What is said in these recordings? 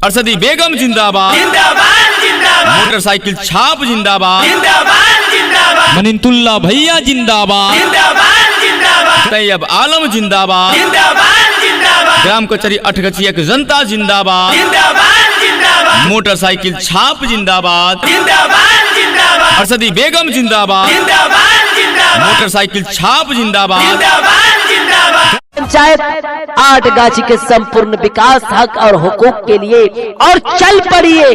अरशदी बेगम जिंदाबाद, मोटरसाइकिल छाप जिंदाबाद, मनिंतुल्लाह भैया जिंदाबाद, तैयब आलम जिंदाबाद, ग्राम कचहरी अठगछिया की जनता जिंदाबाद, मोटरसाइकिल छाप जिंदाबाद, अरशदी बेगम जिंदाबाद, मोटरसाइकिल छाप जिंदाबाद। पंचायत आठगाछी के संपूर्ण विकास, हक और हुकूक के लिए और चल पड़िए।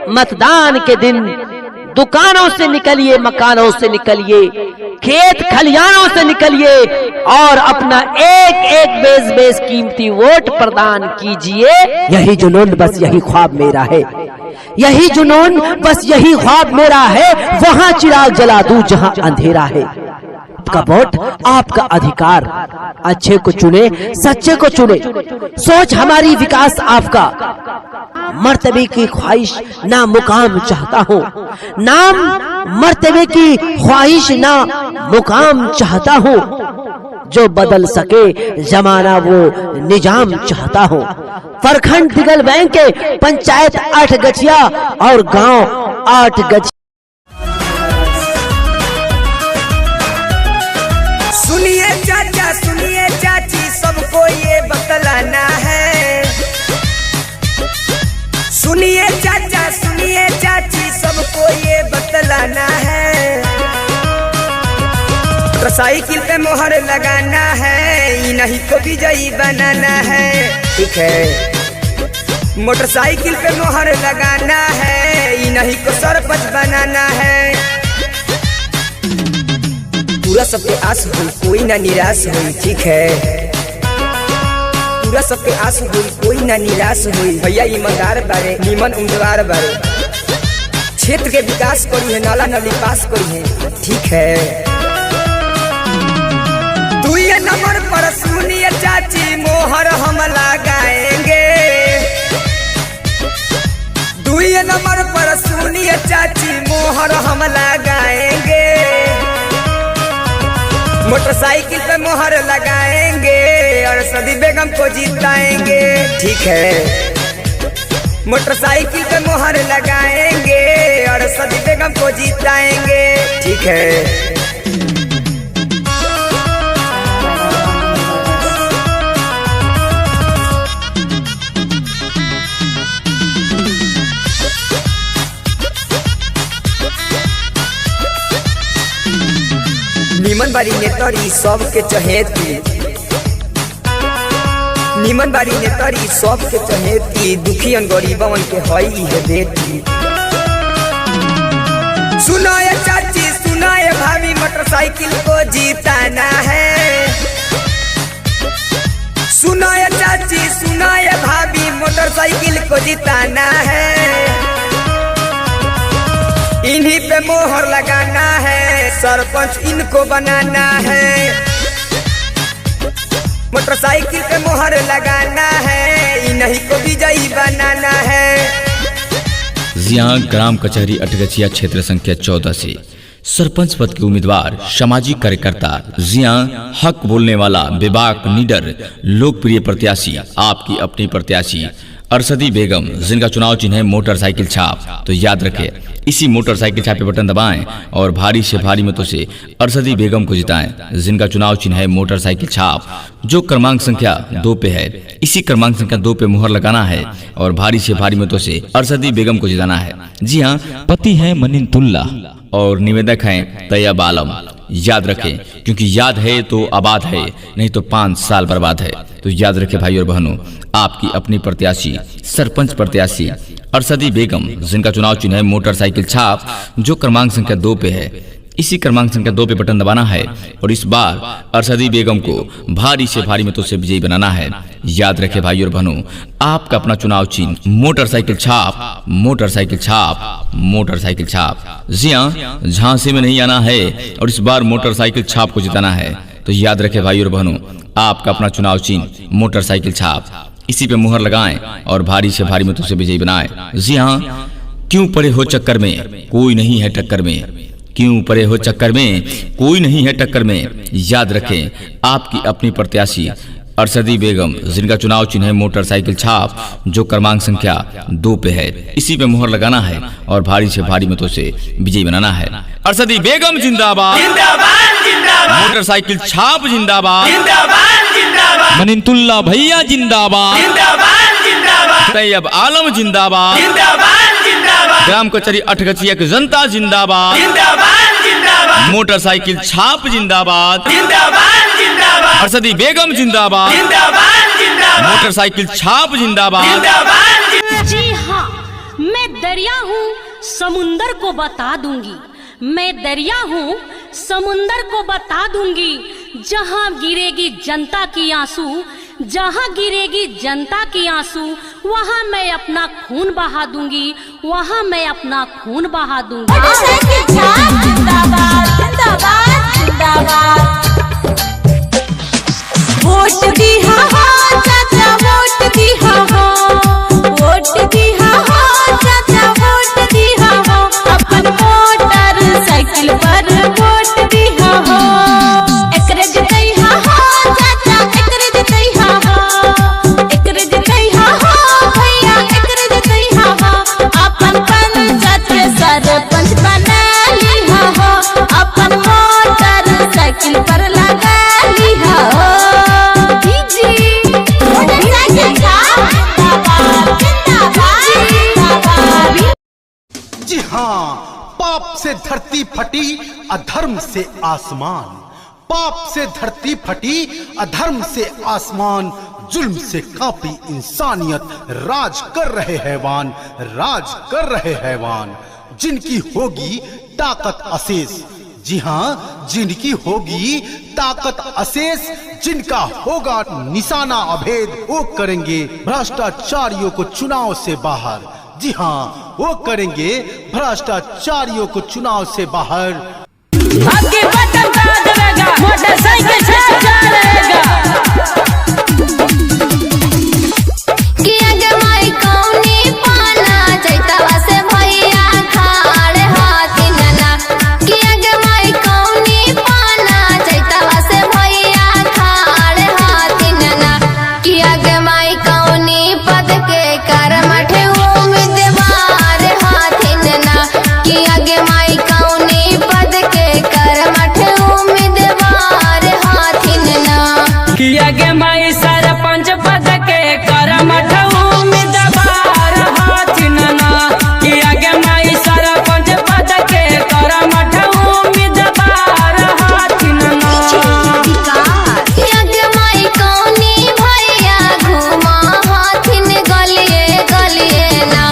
मतदान के दिन दुकानों से निकलिए, मकानों से निकलिए, खेत खलियानों से निकलिए और अपना एक एक बेस कीमती वोट प्रदान कीजिए। यही जुनून, बस यही ख्वाब मेरा है, यही जुनून, बस यही ख्वाब मेरा है। वहां चिराग जला दूं जहां अंधेरा है। आपका वोट, आपका अधिकार। अच्छे को चुने, सच्चे को चुने। सोच हमारी, विकास आपका। मर्तबे की ख्वाहिश ना मुकाम चाहता हूँ, नाम मर्तबे की ख्वाहिश ना मुकाम चाहता हूँ। जो बदल सके जमाना वो निजाम चाहता हूँ। प्रखंड दिगल बैंक के पंचायत आठगछिया और गांव आठगछिया। सुनिए चाचा, सुनिए चाची, सबको ये बतलाना है। सुनिए चाचा, सुनिए चाची, सबको ये बतलाना है। मोटरसाइकिल पे मोहर लगाना है, इन्हीं को विजयी बनाना है। ठीक है, मोटरसाइकिल पे मोहर लगाना है, इन्हीं को सरपंच बनाना है। पूरा सबके आस हुई, कोई ना निराश हुई। ठीक है, पूरा सबके आस हुई, कोई ना निराश हुई। भैया ईमानदार बारे, निमन उम्मीदवार बारे, क्षेत्र के विकास करी है, नाला नली पास करी है। ठीक है, 2 नंबर पर सुनिए चाची, मोहर हम लगाएंगे। 2 नंबर पर सुनिए चाची, मोहर हम लगाएंगे। मोटरसाइकिल पे मोहर लगाएंगे, अरशदी बेगम को जिताएंगे। ठीक है, मोटरसाइकिल पे मोहर लगाएंगे, अरशदी बेगम को जिताएंगे। ठीक है, निमन बारी नेतरी सबके चहेती, निमन बारी नेतरी सबके चहेती, दुखियन गरीबन के हई है बेटी। सुनाए चाची, सुनाए भाभी, मोटरसाइकिल को जीताना है। सुनाए चाची, सुनाए भाभी, मोटरसाइकिल को जीताना है। इन्हीं पे मोहर लगाना है, सरपंच इनको बनाना है। मोटरसाइकिल पे मोहर लगाना है, इन्हीं को विजयी बनाना है। जिया ग्राम कचहरी अठगछिया क्षेत्र संख्या 14 से सरपंच पद के उम्मीदवार, सामाजिक कार्यकर्ता, जिया हक बोलने वाला, बेबाक निडर, लोकप्रिय प्रत्याशी, आपकी अपनी प्रत्याशी अरशदी बेगम, जिनका चुनाव चिन्ह है मोटरसाइकिल छाप। तो याद रखें, इसी मोटरसाइकिल छाप पे बटन दबाएं और भारी से भारी मतों से अरशदी बेगम को जिताएं, जिनका चुनाव चिन्ह है मोटरसाइकिल छाप, जो क्रमांक संख्या 2 पे है। इसी क्रमांक संख्या 2 पे मुहर लगाना है और भारी से भारी मतों से अरशदी बेगम को जिताना है। जी हाँ, पति है मनिंतुल्लाह और निवेदक हैं तैयब आलम। याद रखें, क्योंकि याद है तो आबाद है, नहीं तो 5 साल बर्बाद है। तो याद रखें भाई और बहनों, आपकी अपनी प्रत्याशी, सरपंच प्रत्याशी अरशदी बेगम, जिनका चुनाव चिन्ह है मोटरसाइकिल छाप, जो क्रमांक संख्या 2 पे है। इसी क्रमांक संख्या 2 पे बटन दबाना है और इस बार अरशदी बेगम को भारी से भारी मतों से विजयी बनाना है। याद रखें भाई और बहनों, आपका अपना चुनाव चिन्ह मोटरसाइकिल छाप, मोटरसाइकिल छाप, मोटरसाइकिल छाप। जी हाँ, झांसी में नहीं आना है और इस बार मोटरसाइकिल छाप को जिताना है। तो याद रखें भाई और बहनों, आपका अपना चुनाव चिन्ह मोटरसाइकिल छाप, इसी पे मुहर लगाएं और भारी से भारी मतों से विजयी बनाएं। जी हाँ, क्यों पड़े हो चक्कर में, कोई नहीं है टक्कर में। क्यों पड़े हो चक्कर में, कोई नहीं है टक्कर में। याद रखें, आपकी अपनी प्रत्याशी अरशदी बेगम, जिनका चुनाव चिन्ह है मोटरसाइकिल छाप, जो क्रमांक संख्या 2 पे है। इसी पे मुहर लगाना है और भारी से भारी मतों से विजयी बनाना है। अरशदी बेगम जिंदाबाद, मोटरसाइकिल छाप जिंदाबाद, मनिंतुल्लाह भैया जिंदाबाद, तैयब आलम जिंदाबाद, ग्राम कचहरी अठगछिया की जनता जिंदाबाद, मोटरसाइकिल छाप जिंदाबाद, अरशदी बेगम जिंदाबाद, मोटरसाइकिल छाप जिंदाबाद। जी हाँ, मैं दरिया हूँ, समुंदर को बता दूंगी। मैं दरिया हूँ, समुंदर को बता दूंगी। जहाँ गिरेगी जनता की आंसू, जहाँ गिरेगी जनता की आंसू, वहाँ मैं अपना खून बहा दूंगी, वहाँ मैं अपना खून बहा दूंगी। वोट दी हाँ चाचा, वोट दी हाँ, वोट दी हाँ चाचा, वोट दी हाँ, अपन मोटर साइकिल पर वोट दी हाँ, एकरे जितई हाँ चाचा, एकरे जितई हाँ, एकरे जितई हाँ भैया, एकरे जितई हाँ, अपन पंचायत के सरपंच बना ली हाँ, अपन मोटर साइकिल पर लगा ली हाँ। जी हाँ, पाप से धरती फटी, अधर्म से आसमान। पाप से धरती फटी, अधर्म से आसमान। जुल्म से कांपी इंसानियत, राज कर रहे हैवान, राज कर रहे हैवान। जिनकी होगी ताकत अशेष, जी हाँ, जिनकी होगी ताकत अशेष, जिनका होगा निशाना अभेद, वो करेंगे भ्रष्टाचारियों को चुनाव से बाहर। जी हाँ, वो करेंगे भ्रष्टाचारियों को चुनाव से बाहर। आगे बटन दबाएगा, मोटरसाइकिल छाप चलेगा। कि आगे माई कौनी पाना, जैतवा से भैया खाड़े हाथी नना। कि आगे माई कौनी पाना, जैतवा से भैया खाड़े हाथी नना। कि आगे माई कौनी पद के करमठे उम्मीदवार हाथी नना। कि आगे माई कौनी पद के करमठे उम्मीदवार हाथी नना। कि आगे माई सरपंच पद के करमठ उम्मीदवार हाथी नना। कि आगे माई सरपंच पद के करमठ उम्मीदवार हाथी नना। कि आगे माई कौनी भैया घुमा हाथिन गलिए गलिए ना।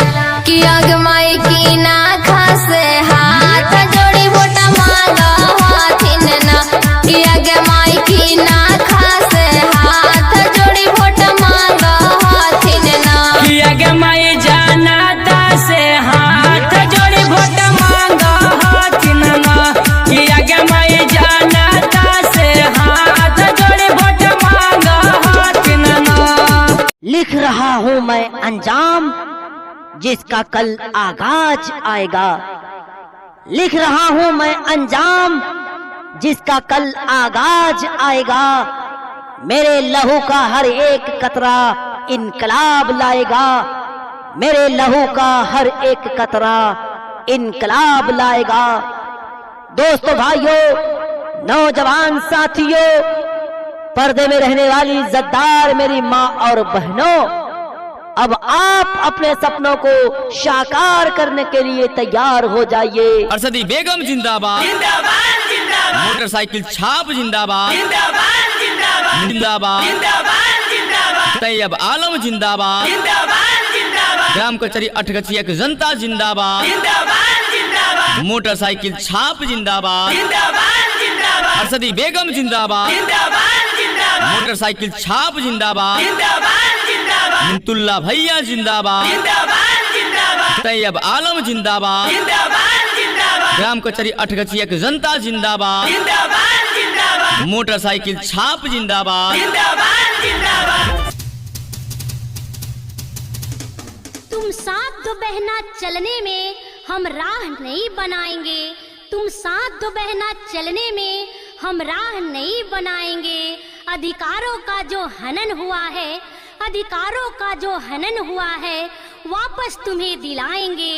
कि आगे माई की ना खासे हाथ जोड़ी वोट मांगा हाथिन ना। कि आगे माई की ना खासे हाथ जोड़ी वोट मांगा हाथिन ना। कि आगे माई जनता से हाथ जोड़ी वोट मांगा हाथी नना। कि आगे माई जनता से हाथ जोड़ी वोट मांगा हाथी नना। लिख रहा हूँ मैं अंजाम, जिसका कल आगाज आएगा। लिख रहा हूँ मैं अंजाम, जिसका कल आगाज आएगा। मेरे लहू का हर एक कतरा इनकलाब लाएगा। मेरे लहू का हर एक कतरा इनकलाब लाएगा। दोस्तों, भाइयों, नौजवान साथियों, पर्दे में रहने वाली इज्जतदार मेरी माँ और बहनों, अब आप अपने सपनों को साकार करने के लिए तैयार हो जाइए। अरशदी बेगम जिंदाबाद, मोटरसाइकिल छाप जिंदाबाद, जिंदाबाद, तैयब आलम जिंदाबाद, ग्राम कचहरी अठगछिया की जनता जिंदाबाद, मोटरसाइकिल छाप जिंदाबाद, अरशदी बेगम जिंदाबाद, मोटरसाइकिल छाप जिंदाबाद, मिंतुल्लाह भैया जिंदाबाद, तैयब आलम जिंदाबाद, ग्राम कचहरी अठगछिया की जनता जिंदाबाद, मोटरसाइकिल छाप जिंदाबाद। तुम साथ दो बहना चलने में हम राह नहीं बनाएंगे। तुम साथ दो बहना चलने में हम राह नहीं बनाएंगे। अधिकारों का जो हनन हुआ है, अधिकारों का जो हनन हुआ है, वापस तुम्हें दिलाएंगे,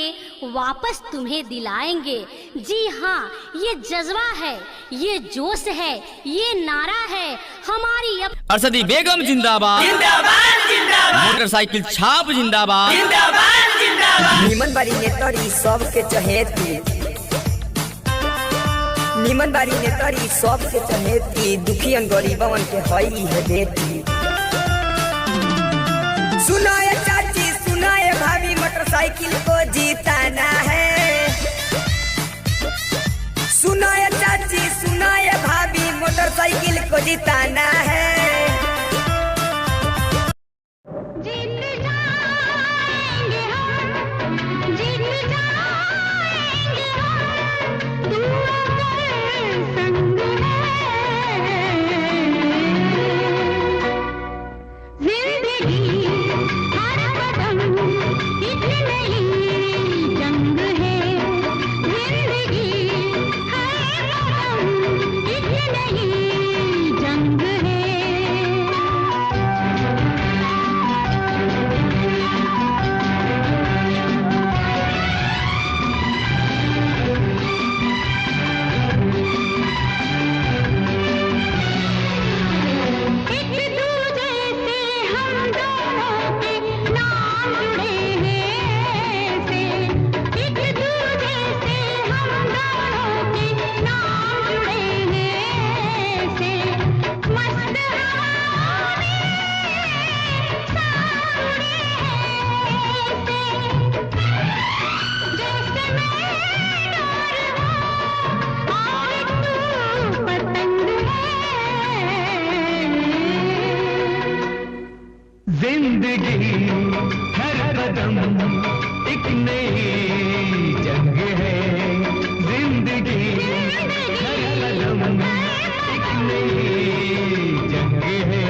वापस तुम्हें दिलाएंगे। जी हाँ, ये जज्बा है, ये जोश है, ये नारा है हमारी अरशदी बेगम जिंदाबाद, जिंदाबाद जिंदाबाद, मोटरसाइकिल छाप जिंदाबाद, जिंदाबाद जिंदाबाद। निमन बारी नेतरी सबके चहेती, निमन बारी नेतरी सबके चहेती, दुखियन गरीबन के हई है देती। सुनाए चाची सुनाए भाभी, मोटरसाइकिल को जीताना है। सुनाए चाची सुनाए भाभी, मोटरसाइकिल को जीताना है। जिंदगी हर कदम एक नई जंग है, जिंदगी हर कदम एक नई जंग है।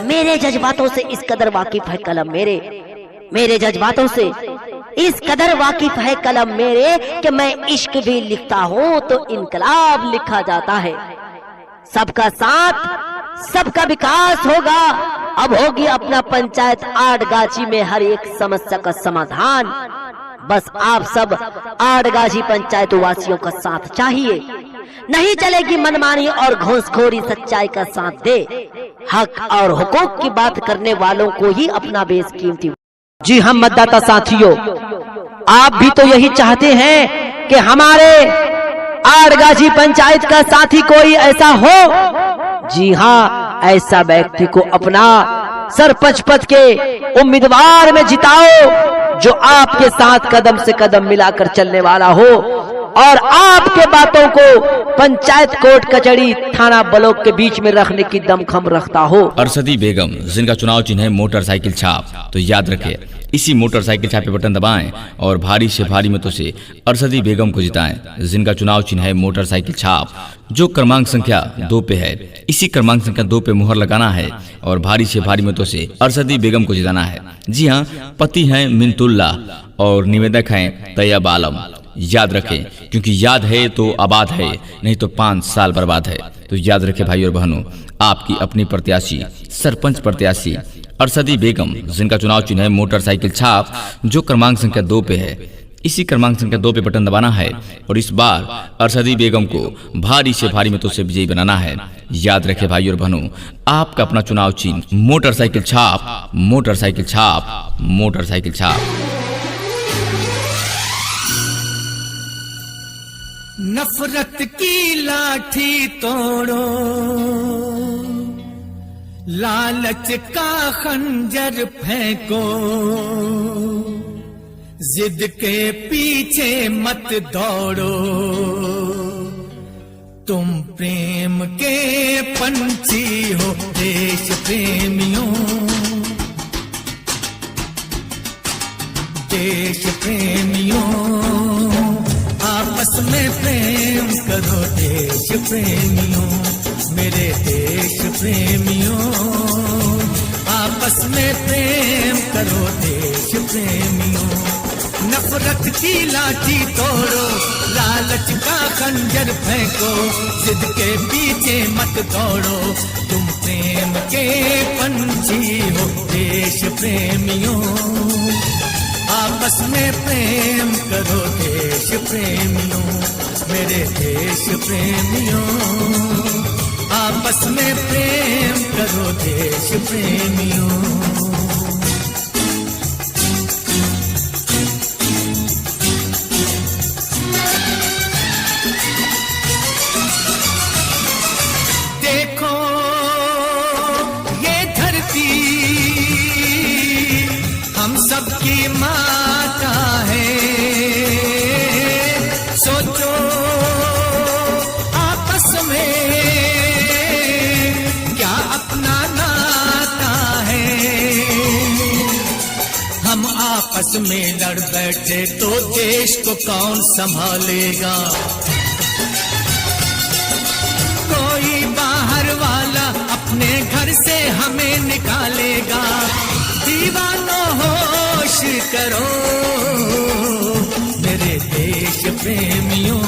मेरे जज्बातों से इस कदर वाकिफ है कलम मेरे जज्बातों से इस कदर वाकिफ है कलम मेरे कि मैं इश्क भी लिखता हूँ तो इनकलाब लिखा जाता है। सबका साथ सबका विकास होगा, अब होगी अपना पंचायत आटगाछी में हर एक समस्या का समाधान। बस आप सब आटगाछी पंचायत वासियों का साथ चाहिए, नहीं चलेगी मनमानी और घूसखोरी, सच्चाई का साथ दे। हक और हुकूक की बात करने वालों को ही अपना बेशकीमती। जी हम मतदाता साथियों, आप भी तो यही चाहते हैं कि हमारे आटगाछी पंचायत का साथी कोई ऐसा हो। जी हाँ, ऐसा व्यक्ति को अपना सरपंच पद के उम्मीदवार में जिताओ जो आपके साथ कदम से कदम मिलाकर चलने वाला हो और आपके बातों को पंचायत कोर्ट कचहरी थाना ब्लॉक के बीच में रखने की दमखम रखता हो। अरशदी बेगम जिनका चुनाव चिन्ह है मोटरसाइकिल छाप, तो याद रखें इसी मोटरसाइकिल छाप पे बटन दबाएं और भारी से भारी मतों से अरशदी बेगम को जिताएं, जिनका चुनाव चिन्ह है मोटरसाइकिल छाप, जो क्रमांक संख्या 2 पे है। इसी क्रमांक संख्या 2 पे मुहर लगाना है और भारी से भारी मतों से अरशदी बेगम को जिताना है। जी हाँ, पति हैं मिन्नतुल्लाह और निवेदक हैं तैयब आलम। याद रखें, क्योंकि याद है तो आबाद है, नहीं तो 5 साल बर्बाद है। तो याद रखें भाई और बहनों, आपकी अपनी प्रत्याशी सरपंच प्रत्याशी अरशदी बेगम, जिनका चुनाव चिन्ह है मोटरसाइकिल छाप, जो क्रमांक संख्या 2 पे है। इसी क्रमांक संख्या 2 पे बटन दबाना है और इस बार अरशदी बेगम को भारी से भारी मतों से विजयी बनाना है। याद रखें भाई और बहनों, आपका अपना चुनाव चिन्ह मोटरसाइकिल छाप, मोटरसाइकिल छाप, मोटरसाइकिल छाप। नफरत की लाठी तोड़ो, लालच का खंजर फेंको, जिद के पीछे मत दौड़ो, तुम प्रेम के पंछी हो देश प्रेमियों, देश प्रेमियों। देश प्रेमियों, मेरे देश प्रेमियों, आपस में प्रेम करो देश प्रेमियों। नफरत की लाठी तोड़ो, लालच का खंजर फेंको, जिद के पीछे मत दौड़ो, तुम प्रेम के पंछी हो देश प्रेमियों। आपस में प्रेम करो देश प्रेमियों, मेरे देश प्रेमियों, आपस में प्रेम करो देश प्रेमियों। देखो ये धरती हम सबकी माता है, सोचो आपस में क्या अपना नाता है। हम आपस में लड़ बैठे तो देश को कौन संभालेगा। कोई बाहर वाला अपने घर से हमें निकालेगा। दीवानों होश करो मेरे देश प्रेमियों,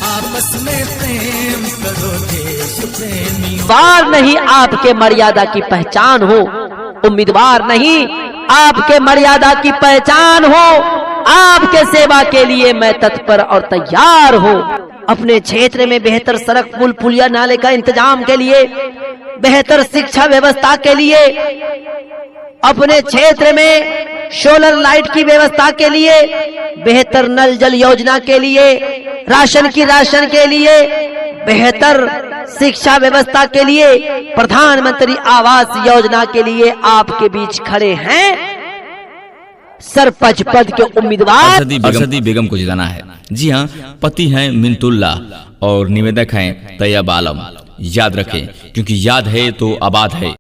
आपस में प्रेम करो देश प्रेमियों। वार नहीं आपके मर्यादा की पहचान हो, उम्मीदवार नहीं आपके मर्यादा की पहचान हो, आपके सेवा के लिए मैं तत्पर और तैयार हूँ। अपने क्षेत्र में बेहतर सड़क पुल पुलिया नाले का इंतजाम के लिए, बेहतर शिक्षा व्यवस्था के लिए, अपने क्षेत्र में सोलर लाइट की व्यवस्था के लिए, बेहतर नल जल योजना के लिए, राशन के लिए, बेहतर शिक्षा व्यवस्था के लिए, प्रधानमंत्री आवास योजना के लिए आपके बीच खड़े हैं सरपंच पद के उम्मीदवार अरशदी बेगम को जिताना है। जी हाँ, पति हैं मिंतुल्ला और निवेदक हैं तैयब आलम। याद रखें, क्योंकि याद है तो आबाद है।